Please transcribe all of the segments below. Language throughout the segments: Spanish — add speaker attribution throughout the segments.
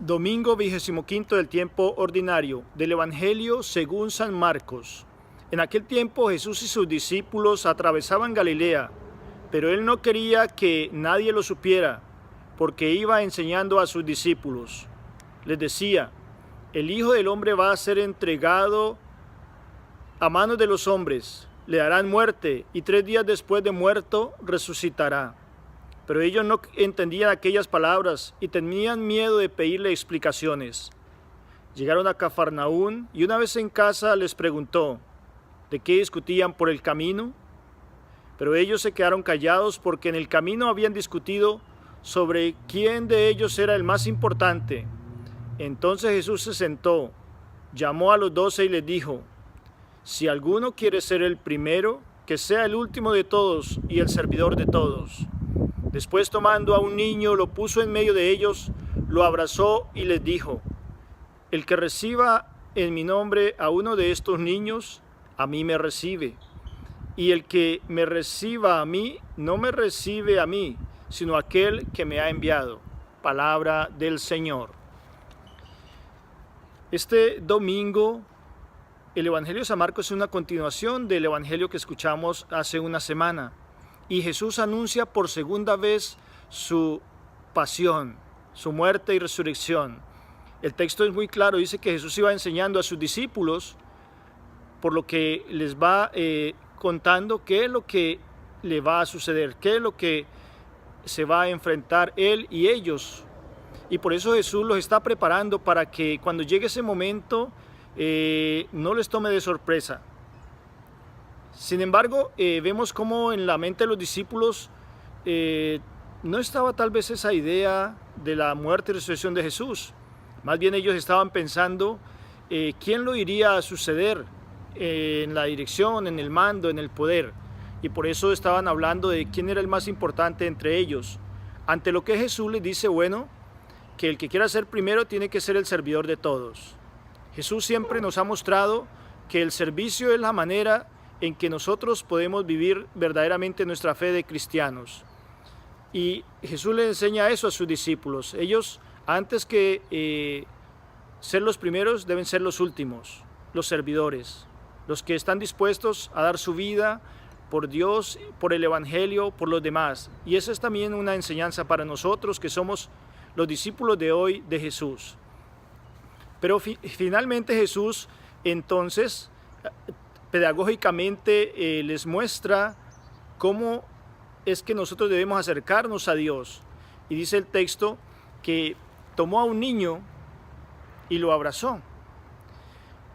Speaker 1: Domingo 25 del tiempo ordinario del Evangelio según San Marcos. En aquel tiempo Jesús y sus discípulos atravesaban Galilea, pero él no quería que nadie lo supiera, porque iba enseñando a sus discípulos. Les decía: el Hijo del Hombre va a ser entregado a manos de los hombres, le darán muerte, y 3 días después de muerto resucitará. Pero ellos no entendían aquellas palabras y tenían miedo de pedirle explicaciones. Llegaron a Cafarnaún y una vez en casa les preguntó de qué discutían por el camino. Pero ellos se quedaron callados porque en el camino habían discutido sobre quién de ellos era el más importante. Entonces Jesús se sentó, llamó a los 12 y les dijo: si alguno quiere ser el primero, que sea el último de todos y el servidor de todos. Después, tomando a un niño, lo puso en medio de ellos, lo abrazó y les dijo: el que reciba en mi nombre a uno de estos niños, a mí me recibe. Y el que me reciba a mí, no me recibe a mí, sino a aquel que me ha enviado. Palabra del Señor. Este domingo, el Evangelio de San Marcos es una continuación del Evangelio que escuchamos hace una semana. Y Jesús anuncia por segunda vez su pasión, su muerte y resurrección. El texto es muy claro, dice que Jesús iba enseñando a sus discípulos, por lo que les va contando qué es lo que le va a suceder, qué es lo que se va a enfrentar él y ellos. Y por eso Jesús los está preparando para que cuando llegue ese momento no les tome de sorpresa. Sin embargo, vemos cómo en la mente de los discípulos no estaba tal vez esa idea de la muerte y resurrección de Jesús. Más bien ellos estaban pensando quién lo iría a suceder en la dirección, en el mando, en el poder. Y por eso estaban hablando de quién era el más importante entre ellos. Ante lo que Jesús les dice, bueno, que el que quiera ser primero tiene que ser el servidor de todos. Jesús siempre nos ha mostrado que el servicio es la manera en que nosotros podemos vivir verdaderamente nuestra fe de cristianos. Y Jesús le enseña eso a sus discípulos. Ellos, antes que ser los primeros, deben ser los últimos, los servidores, los que están dispuestos a dar su vida por Dios, por el Evangelio, por los demás. Y esa es también una enseñanza para nosotros que somos los discípulos de hoy de Jesús. Pero finalmente Jesús entonces pedagógicamente les muestra cómo es que nosotros debemos acercarnos a Dios. Y dice el texto que tomó a un niño y lo abrazó.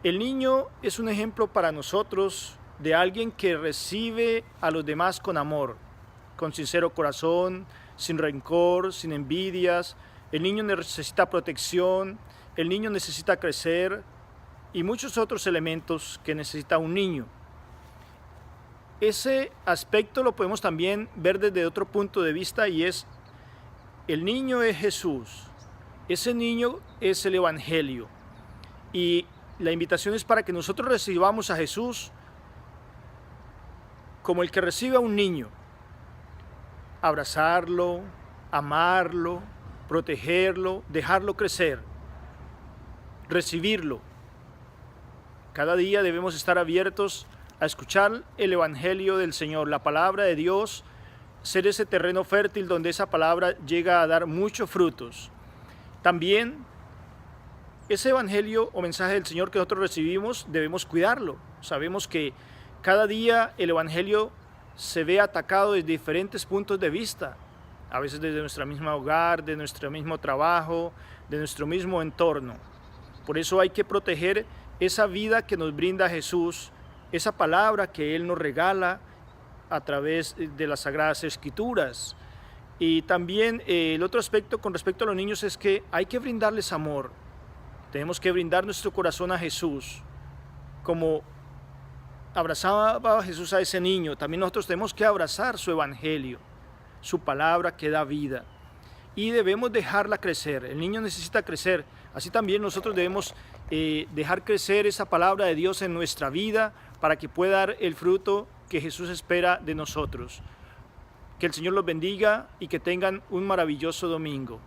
Speaker 1: El niño es un ejemplo para nosotros de alguien que recibe a los demás con amor, con sincero corazón, sin rencor, sin envidias. El niño necesita protección, el niño necesita crecer y muchos otros elementos que necesita un niño. Ese aspecto lo podemos también ver desde otro punto de vista, y es: el niño es Jesús, ese niño es el Evangelio, y la invitación es para que nosotros recibamos a Jesús como el que recibe a un niño, abrazarlo, amarlo, protegerlo, dejarlo crecer, recibirlo. Cada día debemos estar abiertos a escuchar el Evangelio del Señor, la palabra de Dios, ser ese terreno fértil donde esa palabra llega a dar muchos frutos. También ese Evangelio o mensaje del Señor que nosotros recibimos debemos cuidarlo. Sabemos que cada día el Evangelio se ve atacado desde diferentes puntos de vista, a veces desde nuestro mismo hogar, de nuestro mismo trabajo, de nuestro mismo entorno. Por eso hay que proteger esa vida que nos brinda Jesús, esa palabra que Él nos regala a través de las Sagradas Escrituras. Y también el otro aspecto con respecto a los niños es que hay que brindarles amor. Tenemos que brindar nuestro corazón a Jesús. Como abrazaba Jesús a ese niño, también nosotros tenemos que abrazar su Evangelio, su palabra que da vida. Y debemos dejarla crecer. El niño necesita crecer. Así también nosotros debemos dejar crecer esa palabra de Dios en nuestra vida para que pueda dar el fruto que Jesús espera de nosotros. Que el Señor los bendiga y que tengan un maravilloso domingo.